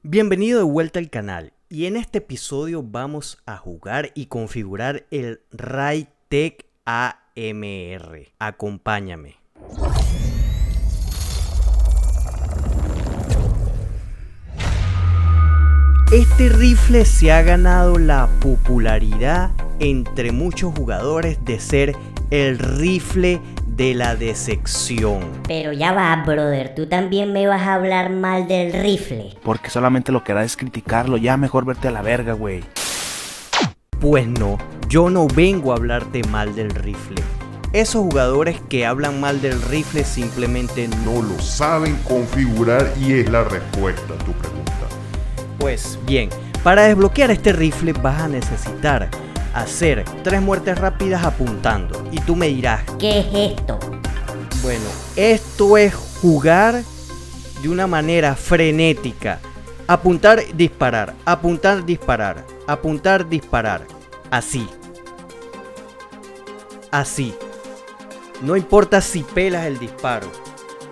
Bienvenido de vuelta al canal y en este episodio vamos a jugar y configurar el Raytec AMR. Acompáñame. Este rifle se ha ganado la popularidad entre muchos jugadores de ser el rifle de la decepción. Pero ya va, brother, tú también me vas a hablar mal del rifle. Porque solamente lo que hará es criticarlo, ya mejor verte a la verga, güey. Pues no, yo no vengo a hablarte mal del rifle. Esos jugadores que hablan mal del rifle simplemente no lo saben configurar y es la respuesta a tu pregunta. Pues bien, para desbloquear este rifle vas a necesitar hacer 3 muertes rápidas apuntando. Y tú me dirás, ¿qué es esto? Bueno, esto es jugar de una manera frenética. Apuntar, disparar, apuntar, disparar, apuntar, disparar. Así. Así. No importa si pelas el disparo.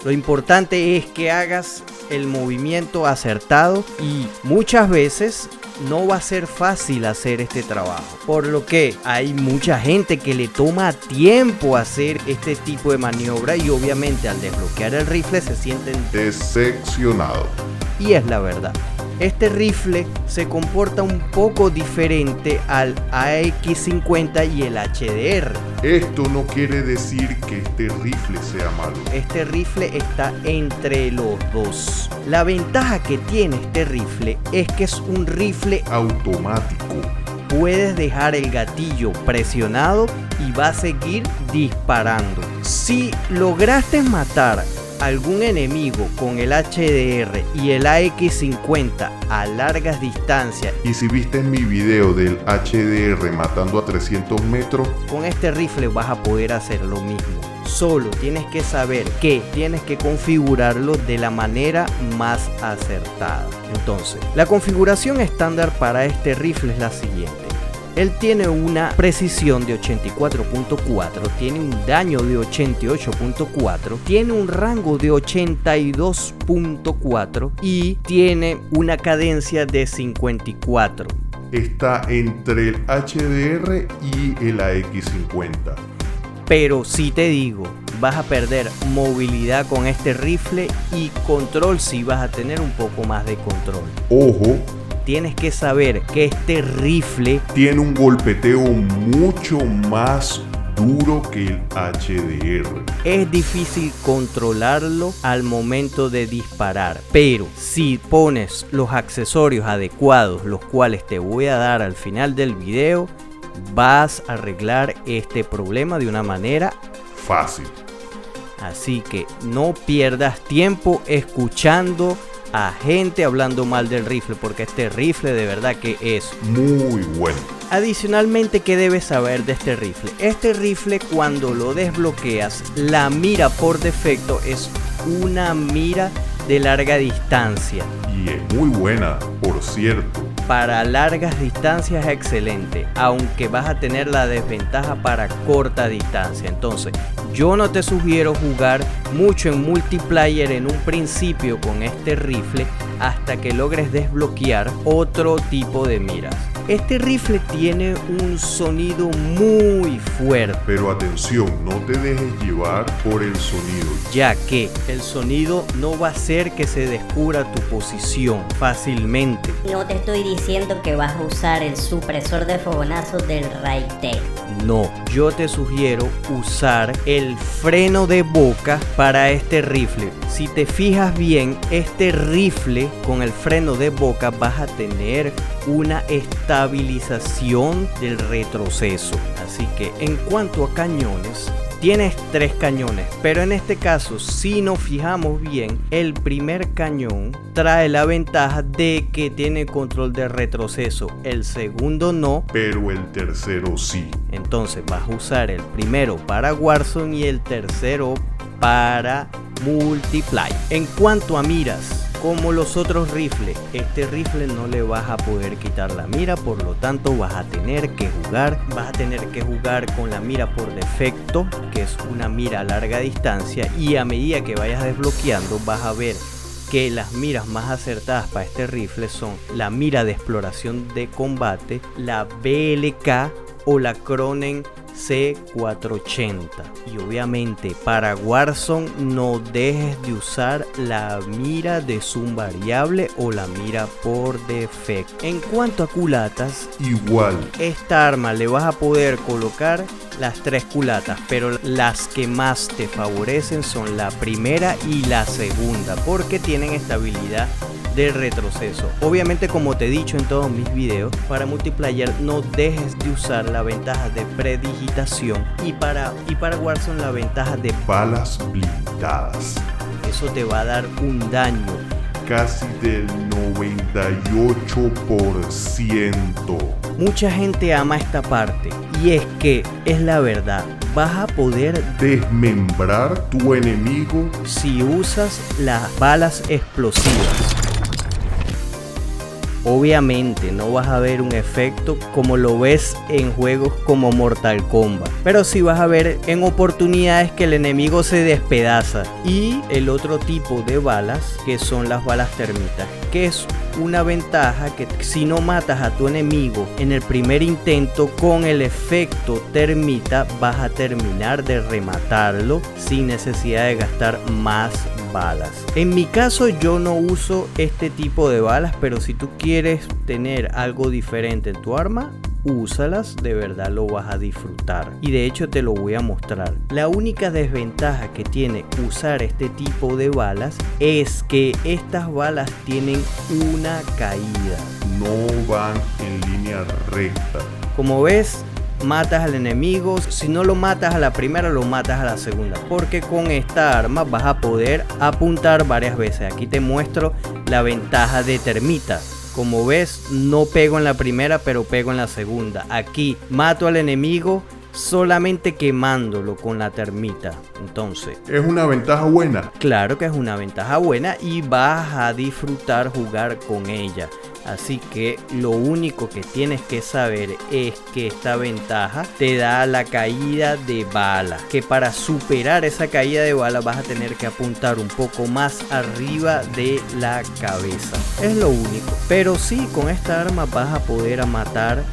Lo importante es que hagas el movimiento acertado y muchas veces no va a ser fácil hacer este trabajo, por lo que hay mucha gente que le toma tiempo hacer este tipo de maniobra y obviamente al desbloquear el rifle se sienten decepcionados. Y es la verdad. Este rifle se comporta un poco diferente al AX50 y el HDR. Esto no quiere decir que este rifle sea malo. Este rifle está entre los dos. La ventaja que tiene este rifle es que es un rifle automático. Puedes dejar el gatillo presionado y va a seguir disparando. Si lograste matar algún enemigo con el HDR y el AX50 a largas distancias, y si viste en mi video del HDR matando a 300 metros, con este rifle vas a poder hacer lo mismo. Solo tienes que saber que tienes que configurarlo de la manera más acertada. Entonces, la configuración estándar para este rifle es la siguiente. Él tiene una precisión de 84.4, tiene un daño de 88.4, tiene un rango de 82.4 y tiene una cadencia de 54. Está entre el HDR y el AX50. Pero si te digo, vas a perder movilidad con este rifle y control si vas a tener un poco más de control. Ojo. Tienes que saber que este rifle tiene un golpeteo mucho más duro que el HDR. Es difícil controlarlo al momento de disparar, pero si pones los accesorios adecuados, los cuales te voy a dar al final del video, vas a arreglar este problema de una manera fácil. Así que no pierdas tiempo escuchando a gente hablando mal del rifle, porque este rifle de verdad que es muy bueno. Adicionalmente, ¿qué debes saber de este rifle? Este rifle, cuando lo desbloqueas, la mira por defecto es una mira de larga distancia. Y es muy buena, por cierto. Para largas distancias es excelente, aunque vas a tener la desventaja para corta distancia. Entonces, yo no te sugiero jugar mucho en multiplayer en un principio con este rifle hasta que logres desbloquear otro tipo de miras. Este rifle tiene un sonido muy fuerte. Pero atención, no te dejes llevar por el sonido, ya que el sonido no va a hacer que se descubra tu posición fácilmente. No te estoy diciendo que vas a usar el supresor de fogonazos del Raytec. No, yo te sugiero usar el freno de boca para este rifle. Si te fijas bien, este rifle con el freno de boca vas a tener una estabilización del retroceso. Así que en cuanto a cañones, tienes 3 cañones, pero en este caso, si nos fijamos bien, el primer cañón trae la ventaja de que tiene control de retroceso, el segundo no, pero el tercero sí. Entonces vas a usar el primero para Warzone y el tercero para Multiplayer. En cuanto a miras, como los otros rifles, este rifle no le vas a poder quitar la mira, por lo tanto vas a tener que jugar con la mira por defecto, que es una mira a larga distancia, y a medida que vayas desbloqueando vas a ver que las miras más acertadas para este rifle son la mira de exploración de combate, la BLK o la Cronen C480. Y obviamente para Warzone no dejes de usar la mira de zoom variable o la mira por defecto. En cuanto a culatas, igual. Esta arma le vas a poder colocar las 3 culatas, pero las que más te favorecen son la primera y la segunda, porque tienen estabilidad de retroceso. Obviamente, como te he dicho en todos mis videos, para multiplayer no dejes de usar la ventaja de predigitación y para Warzone la ventaja de balas blindadas. Eso te va a dar un daño casi del 98%. Mucha gente ama esta parte y es que es la verdad. Vas a poder desmembrar tu enemigo si usas las balas explosivas. Obviamente no vas a ver un efecto como lo ves en juegos como Mortal Kombat, pero sí vas a ver en oportunidades que el enemigo se despedaza. Y el otro tipo de balas, que son las balas termitas, que es una ventaja que si no matas a tu enemigo en el primer intento, con el efecto termita vas a terminar de rematarlo sin necesidad de gastar más balas. En mi caso yo no uso este tipo de balas, pero si tú quieres tener algo diferente en tu arma, úsalas, de verdad lo vas a disfrutar. Y de hecho te lo voy a mostrar. La única desventaja que tiene usar este tipo de balas es que estas balas tienen una caída. No van en línea recta. Como ves, matas al enemigo. Si no lo matas a la primera, lo matas a la segunda, porque con esta arma vas a poder apuntar varias veces. Aquí te muestro la ventaja de termita. Como ves, no pego en la primera, pero pego en la segunda. Aquí mato al enemigo solamente quemándolo con la termita. Entonces, ¿es una ventaja buena? Claro que es una ventaja buena y vas a disfrutar jugar con ella. Así que lo único que tienes que saber es que esta ventaja te da la caída de bala, que para superar esa caída de bala vas a tener que apuntar un poco más arriba de la cabeza. Es lo único. Pero sí, con esta arma vas a poder matar a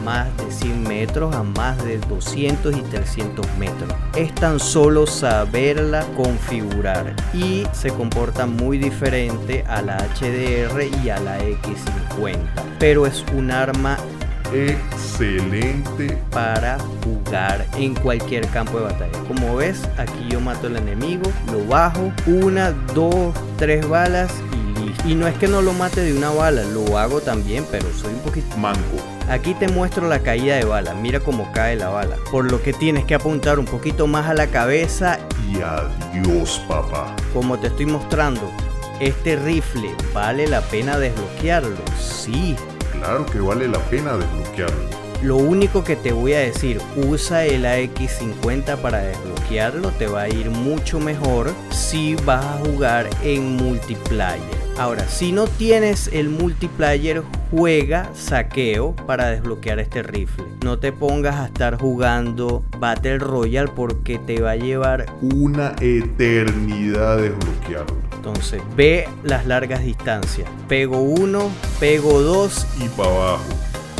más de 100 metros, a más de 200 y 300 metros. Es tan solo saberla configurar y se comporta muy diferente a la HDR y a la X50, pero es un arma excelente para jugar en cualquier campo de batalla. Como ves, aquí yo mato al enemigo, lo bajo, 1, 2, 3 balas y listo. Y no es que no lo mate de una bala, lo hago también, pero soy un poquito manco. Aquí te muestro la caída de bala, mira cómo cae la bala, por lo que tienes que apuntar un poquito más a la cabeza. Y adiós, papá. Como te estoy mostrando, este rifle ¿vale la pena desbloquearlo? Sí. Claro que vale la pena desbloquearlo. Lo único que te voy a decir, usa el AX50 para desbloquearlo, te va a ir mucho mejor si vas a jugar en multiplayer. Ahora, si no tienes el multiplayer, juega saqueo para desbloquear este rifle. No te pongas a estar jugando Battle Royale porque te va a llevar una eternidad desbloquearlo. Entonces, ve las largas distancias. Pego 1, pego 2 y para abajo.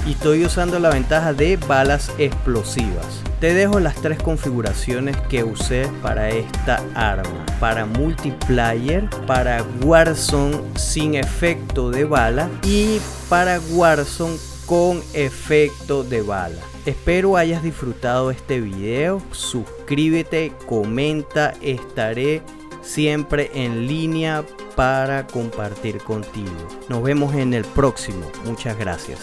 Y estoy usando la ventaja de balas explosivas. Te dejo las 3 configuraciones que usé para esta arma: para multiplayer, para Warzone sin efecto de bala y para Warzone con efecto de bala. Espero hayas disfrutado este video. Suscríbete, comenta, estaré siempre en línea para compartir contigo. Nos vemos en el próximo. Muchas gracias.